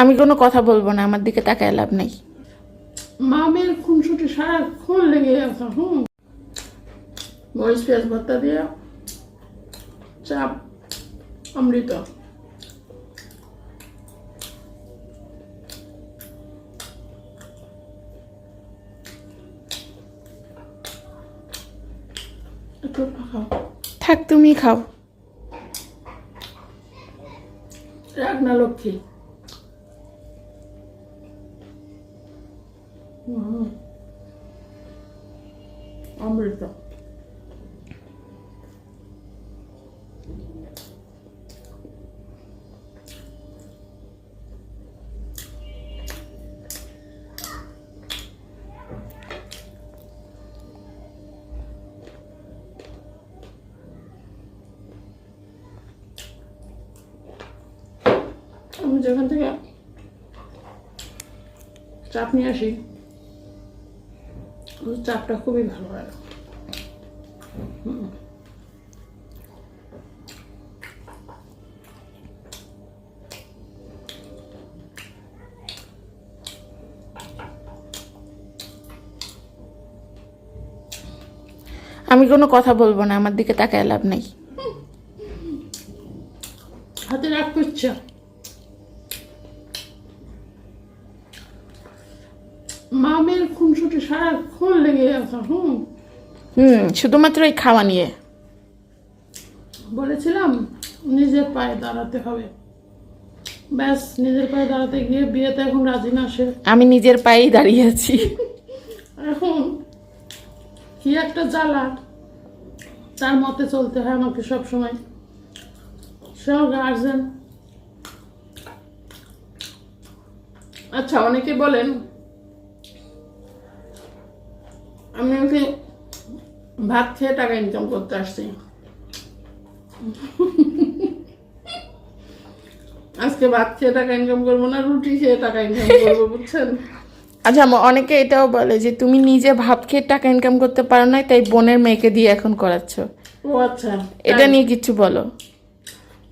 আমি কোনো কথা বলবো না, আমার দিকে তাকায় লাভ নেই। মামের খুনসুটি সারাক্ষণ লেগে আছে। মরিচ পেঁয়াজ ভর্তা দিয়ে চাপ অমৃত। একটু খাও, থাক, তুমি খাও। রাগ না লক্ষ্মী। অমৃত। আমি যেখান থেকে চাপ নিয়ে আসি, চাপটা খুবই ভালো হয়। আমি কোনো কথা বলবো না, আমার দিকে তাকায় লাভ নেই। হাতে রাগ করছে। মামের খুনসুটি সারাক্ষণ লেগে আছে। শুধুমাত্র এই খাওয়া নিয়ে। বলেছিলাম নিজের পায়ে দাঁড়াতে হবে, ব্যাস নিজের পায়ে দাঁড়াতে গিয়ে বিয়েতে এখন রাজি না সে। আমি নিজের পায়েই দাঁড়িয়ে আছি। এখন কি একটা জ্বালা, তার মতে চলতে হয় আমাকে সবসময়। সব গার্জেন। আচ্ছা, অনেকে বলেন আমি ওকে ভাত খেয়ে টাকা ইনকাম করতে আসছি। আজকে ভাত খেয়ে টাকা ইনকাম করবো না, রুটি খেয়ে টাকা ইনকাম করবো, বুঝছেন? আচ্ছা, অনেকে এটাও বলে যে তুমি নিজে ভাত খেয়ে টাকা ইনকাম করতে পারো না, তাই বোনের মেয়েকে দিয়ে এখন করাচ্ছ। ও আচ্ছা, এটা নিয়ে কিছু বলো,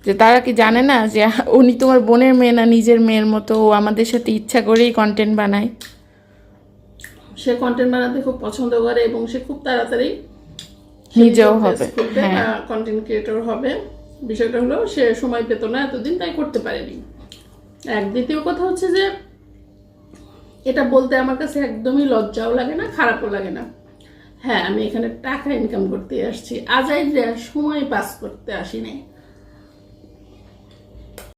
যে তারা কি জানে না যে উনি তোমার বোনের মেয়ে না নিজের মেয়ের মতো, ও আমাদের সাথে ইচ্ছা করেই কন্টেন্ট বানায়। সে কন্টেন্ট বানাতে খুব পছন্দ করে এবং সে খুব তাড়াতাড়ি নিজেও হবে, হ্যাঁ। কন্টেন্ট ক্রিয়েটর হবে। বিষয়টা হলো সে সময় পেত না এতদিন, তাই করতে পারেনি। দ্বিতীয় কথা হচ্ছে যে এটা বলতে আমার কাছে একদমই লজ্জাও লাগে না, খারাপও লাগে না। হ্যাঁ, আমি এখানে টাকা ইনকাম করতে আসছি, আজাইরা সময় পাস করতে আসি নাই।